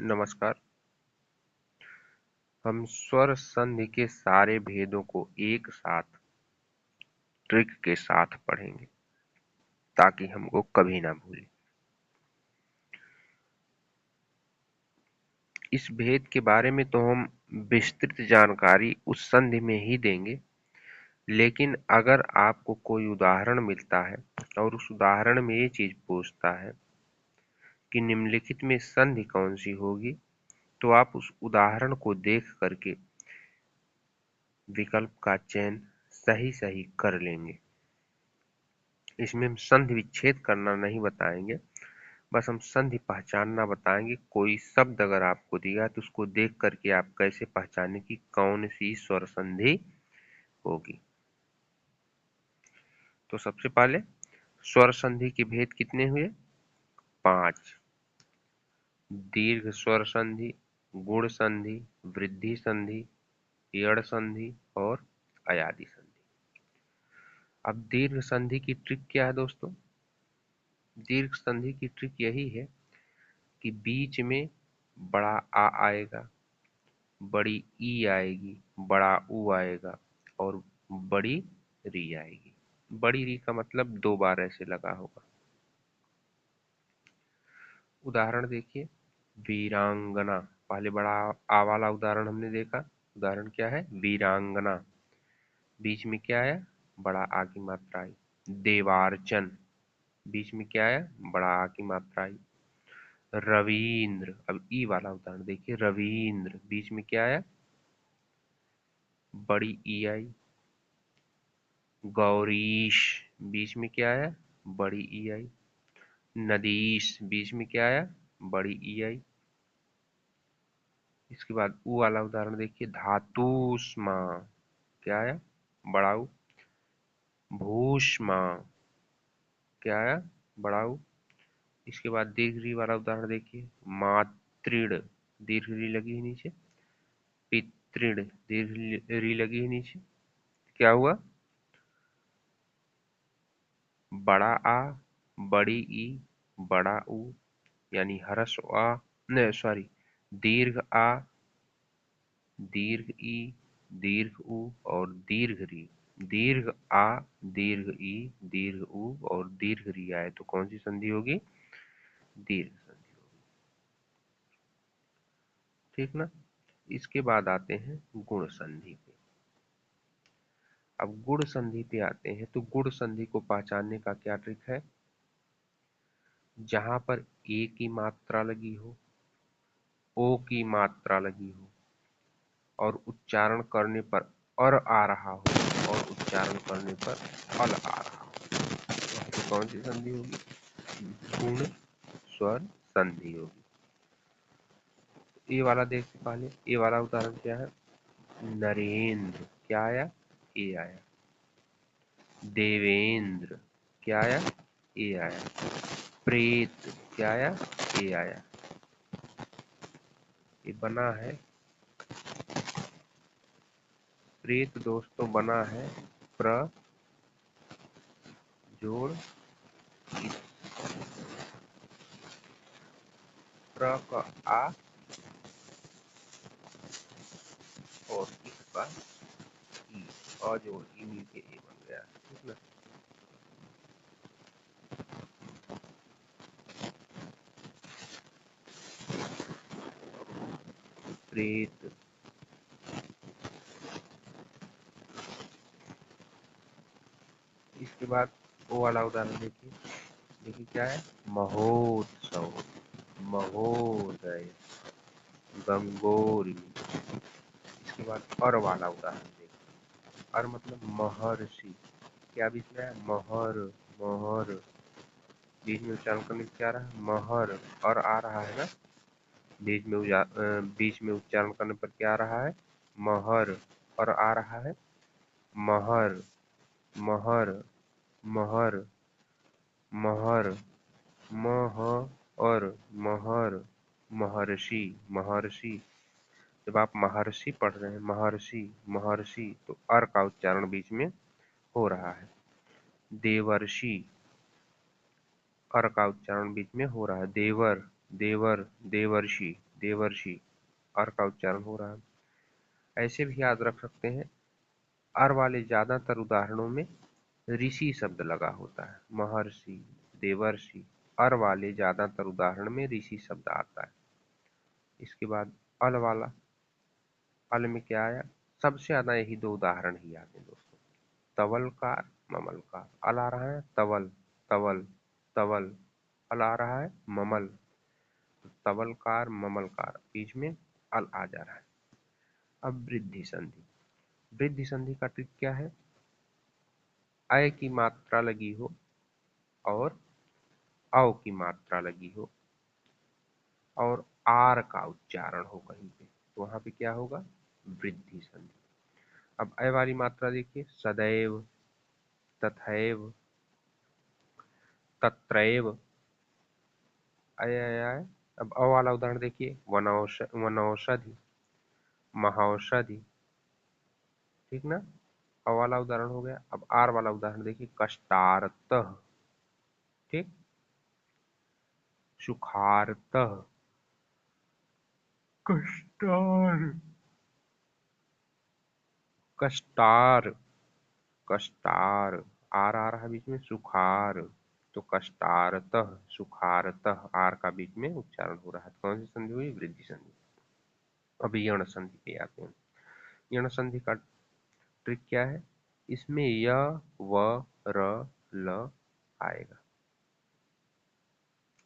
नमस्कार। हम स्वर संधि के सारे भेदों को एक साथ ट्रिक के साथ पढ़ेंगे ताकि हमको कभी ना भूलें। इस भेद के बारे में तो हम विस्तृत जानकारी उस संधि में ही देंगे, लेकिन अगर आपको कोई उदाहरण मिलता है और उस उदाहरण में ये चीज पूछता है कि निम्नलिखित में संधि कौन सी होगी, तो आप उस उदाहरण को देख करके विकल्प का चयन सही कर लेंगे। इसमें हम संधि विच्छेद करना नहीं बताएंगे, बस हम संधि पहचानना बताएंगे। कोई शब्द अगर आपको दिया तो उसको देख करके आप कैसे पहचाने कि कौन सी स्वर संधि होगी। तो सबसे पहले स्वर संधि के भेद कितने हुए? 5। दीर्घ स्वर संधि, गुण संधि, वृद्धि संधि, यड़ संधि और अयादि संधि। अब दीर्घ संधि की ट्रिक क्या है दोस्तों? दीर्घ संधि की ट्रिक यही है कि बीच में बड़ा आ आएगा, बड़ी ई आएगी, बड़ा ऊ आएगा और बड़ी री आएगी। बड़ी री का मतलब 2 बार ऐसे लगा होगा। उदाहरण देखिए, वीरांगना। पहले बड़ा आ वाला उदाहरण हमने देखा। उदाहरण क्या है? वीरांगना। बीच में क्या आया? बड़ा आ की मात्रा आई। देवार्चन। बीच में क्या आया? बड़ा आ की मात्रा आई। रवींद्र। अब ई वाला उदाहरण देखिए, रवींद्र। बीच में क्या आया? बड़ी ई आई। गौरीश। बीच में क्या आया? बड़ी ई आई। नदीश। बीच में क्या आया? बड़ी ई आई। इसके बाद ऊ वाला उदाहरण देखिए, धातुष्मा। क्या आया? बड़ा ऊ। भूष्मा। क्या आया? बड़ा ऊ। इसके बाद दीर्घ री वाला उदाहरण देखिए, मातृण। दीर्घ री लगी है नीचे। पितृण। दीर्घ री लगी है नीचे। क्या हुआ? बड़ा आ, बड़ी ई, बड़ा ऊ, यानी ह्रस्व आ, नहीं सॉरी, दीर्घ आ, दीर्घ ई, दीर्घ ऊ और दीर्घ री। दीर्घ आ, दीर्घ ई, दीर्घ ऊ और दीर्घ री आए तो कौन सी संधि होगी? दीर्घ संधि होगी। ठीक ना? इसके बाद आते हैं गुण संधि पे। अब गुण संधि पे आते हैं तो गुण संधि को पहचानने का क्या ट्रिक है? जहां पर ए की मात्रा लगी हो, ओ की मात्रा लगी हो और उच्चारण करने पर अर आ रहा हो और उच्चारण करने पर अल आ रहा हो तो कौन सी संधि होगी? गुण स्वर संधि होगी। ए वाला देखते पहले। ए वाला उदाहरण क्या है? नरेंद्र। क्या आया? ए आया। देवेंद्र। क्या आया? ए आया। प्रेत। क्या आया? ए आया। ये बना है प्रेत दोस्तों, बना है प्र जोड़ इत। प्र का आ और इस का ई, अ जोड़ ई मिलके ए बन गया। ठीक ना? प्रेत। इसके बाद वो वाला उदाहरण देखिए। देखिए क्या है? महोत्सव, महोदय, गंगोरी। इसके बाद अर वाला उदाहरण देखिए। अर मतलब महर्षि। क्या बीच में है? महर, महर। बीच में उच्चारण करने से क्या आ रहा है? महर। और आ रहा है ना? बीच में उच्चारण करने पर क्या आ रहा है? महर। और आ रहा है महर, महर, महर, महर, मह और महर, महर्षि, महर्षि। जब आप महर्षि पढ़ रहे हैं, महर्षि, महर्षि, तो अर का उच्चारण बीच में हो रहा है। देवर्षि, अर का उच्चारण बीच में हो रहा है। देवर, देवर, देवर्षि, देवर्षि, अर का उच्चारण हो रहा है। ऐसे भी याद रख सकते हैं, अर वाले ज्यादातर उदाहरणों में ऋषि शब्द लगा होता है। महर्षि, देवर्षि, अर वाले ज्यादातर उदाहरण में ऋषि शब्द आता है। इसके बाद अल वाला, अल में क्या आया? सबसे ज्यादा यही दो उदाहरण ही आते हैं दोस्तों, तवलकार, ममलकार। अल आ रहा है तवल, तवल, तवल, अल आ रहा है ममल, तो तवलकार, ममलकार, बीच में अल आ जा रहा है। अब वृद्धि संधि। वृद्धि संधि का ट्रिक क्या है? अय की मात्रा लगी हो और औ की मात्रा लगी हो और आर का उच्चारण हो कहीं पे, तो वहां पे क्या होगा? वृद्धि संधि। अब अय वाली मात्रा देखिए, सदैव, तथैव, तत्रैव, अय अय अय। अब अ वाला उदाहरण देखिए, वनौषधि, महौषधि, ठीक ना? अ वाला उदाहरण हो गया। अब आर वाला उदाहरण देखिए, कष्टार्तः, ठीक, सुखार्तः, कष्टार, कष्टार, कष्टार, आर आ रहा है बीच में, सुखार, तो कष्टारतः, सुखारतः, आर का बीच में उच्चारण हो रहा है। कौन सी संधि हुई? वृद्धि संधि। अब यण संधि पे आते हैं। यण संधि का ट्रिक क्या है? इसमें य, व, र, ल आएगा,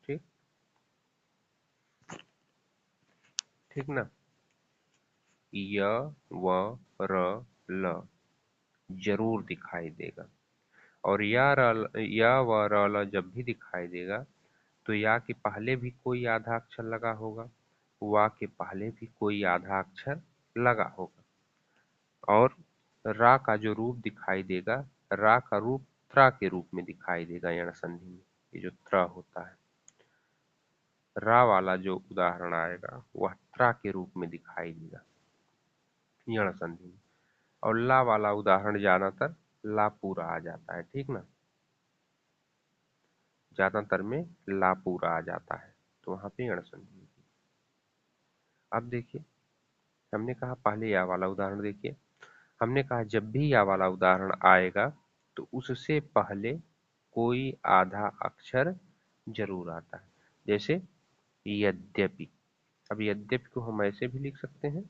ठीक, ठीक ना? य, व, र, ल जरूर दिखाई देगा। और या व र ल जब भी दिखाई देगा तो या के पहले भी कोई आधा अक्षर लगा होगा, वा के पहले भी कोई आधा अक्षर लगा होगा, और रा का जो रूप दिखाई देगा, रा का रूप त्रा के रूप में दिखाई देगा यण संधि में। ये जो त्र होता है, रा वाला जो उदाहरण आएगा वह त्रा के रूप में दिखाई देगा यण संधि में। और ला वाला उदाहरण ज्यादातर ला पूरा आ जाता है, ठीक ना? ज्यादातर में ला पूरा आ जाता है, तो वहां पे यण संधि होगी। अब देखिए, हमने कहा पहले या वाला उदाहरण देखिए, हमने कहा जब भी या वाला उदाहरण आएगा तो उससे पहले कोई आधा अक्षर जरूर आता है, जैसे यद्यपि। अब यद्यपि को हम ऐसे भी लिख सकते हैं,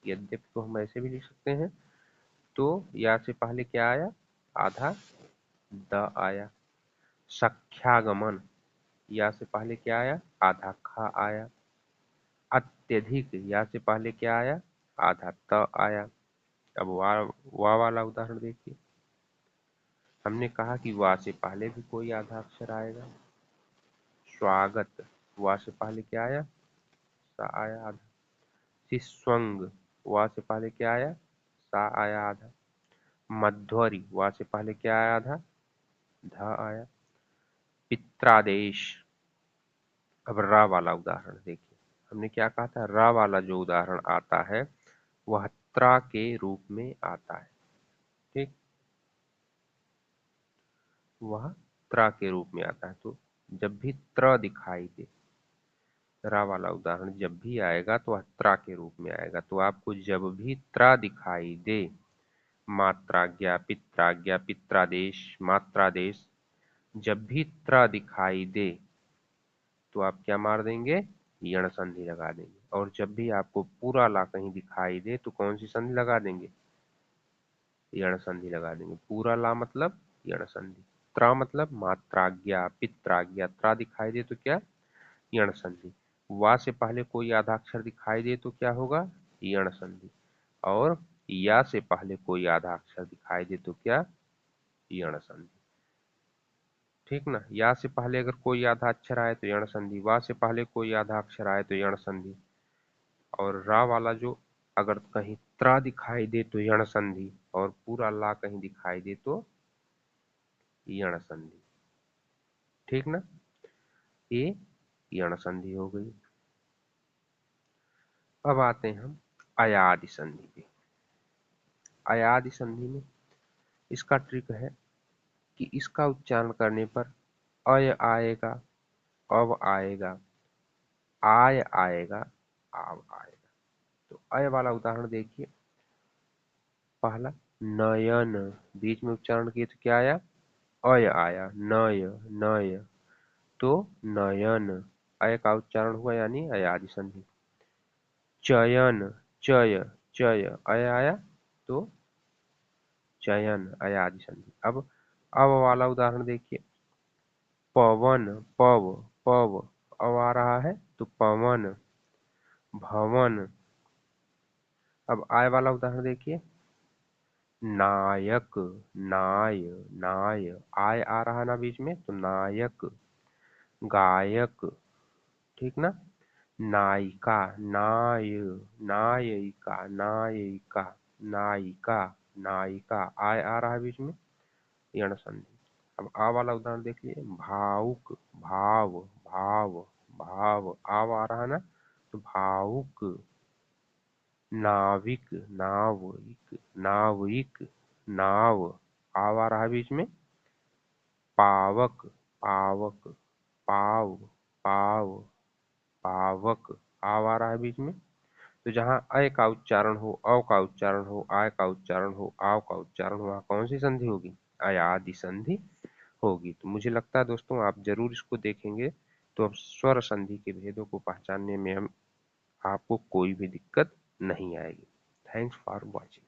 यद्यपि को हम ऐसे भी लिख सकते हैं। तो या से पहले क्या आया? आधा द आया। सख्यागमन, या से पहले क्या आया? आधा ख आया। अत्यधिक, या से पहले क्या आया? आधा त आया। अब वा वाला उदाहरण देखिए, हमने कहा कि वा से पहले भी कोई आधा अक्षर आएगा। स्वागत, वा से पहले क्या आया? सा आया आधा। शिस्वंग, वा से पहले क्या आया? सा आया आधा। मध्वरी, वा से पहले क्या आया? आधा ध आया। पित्रादेश। अब रा वाला उदाहरण देखिए, हमने क्या कहा था? रा वाला जो उदाहरण आता है वह त्रा के रूप में आता है, ठीक, वह त्रा के रूप में आता है। तो जब भी त्र दिखाई दे, रा वाला उदाहरण जब भी आएगा तो वह त्रा के रूप में आएगा। तो आपको जब भी त्रा दिखाई दे, मात्राज्ञा, पित्राज्ञा, पित्रादेश, मात्रादेश, जब भी त्रा दिखाई दे तो आप क्या मार देंगे? यण संधि लगा देंगे। और जब भी आपको पूरा ला कहीं दिखाई दे तो कौन सी संधि लगा देंगे? यण संधि लगा देंगे। पूरा ला मतलब यण संधि, त्रा मतलब मात्राज्ञा, पित्राज्ञा, त्रा दिखाई दे तो क्या? यण संधि। वा से पहले कोई आधा अक्षर दिखाई दे तो क्या होगा? यण संधि। और या से पहले कोई आधा अक्षर दिखाई दे तो क्या? यण संधि, ठीक ना? या से पहले अगर कोई आधा अक्षर आए तो यण संधि, वा से पहले कोई आधा अक्षर आए तो यण संधि, और रा वाला जो अगर कहीं त्रा दिखाई दे तो यण संधि, और पूरा ला कहीं दिखाई दे तो यण संधि, ठीक ना? ये यण संधि हो गई। अब आते हैं हम अयादि संधि पे। अयादि संधि में इसका ट्रिक है कि इसका उच्चारण करने पर अय आएगा, अब आएगा, आय आएगा, आव आएगा। तो अय वाला उदाहरण देखिए, पहला नयन, बीच में उच्चारण किए तो क्या आया, अय आया, नय नय, तो नयन, अय का उच्चारण हुआ यानी अयादि संधि। चयन, चय चय, अय आया तो चयन, अयादि संधि। अब वाला उदाहरण देखिए, पवन, पव पव, अब आ रहा है तो पवन, भवन। अब आय वाला उदाहरण देखिए, नायक, नाय नाय, आय आ रहा ना बीच में तो नायक, गायक, ठीक ना। नायिका, नाय नायिका, नायिका, नायिका, नायिका, आय आ रहा है बीच में, यण संधि। अब आ वाला उदाहरण देख लिए, भावुक, भाव भाव भाव, आव आ रहा है ना तो भावुक। नाविक, नाविक नाविक, नाव, आव आ रहा है बीच में, पावक, पावक, पाव पाव, पावक, आव आ रहा है बीच में। तो जहां अय का उच्चारण हो, अव का उच्चारण हो, आय का उच्चारण हो, आव का उच्चारण हो, वहां कौन सी संधि होगी, अयादि संधि होगी। तो मुझे लगता है दोस्तों आप जरूर इसको देखेंगे तो अब स्वर संधि के भेदों को पहचानने में हम आपको कोई भी दिक्कत नहीं आएगी। Thanks for watching.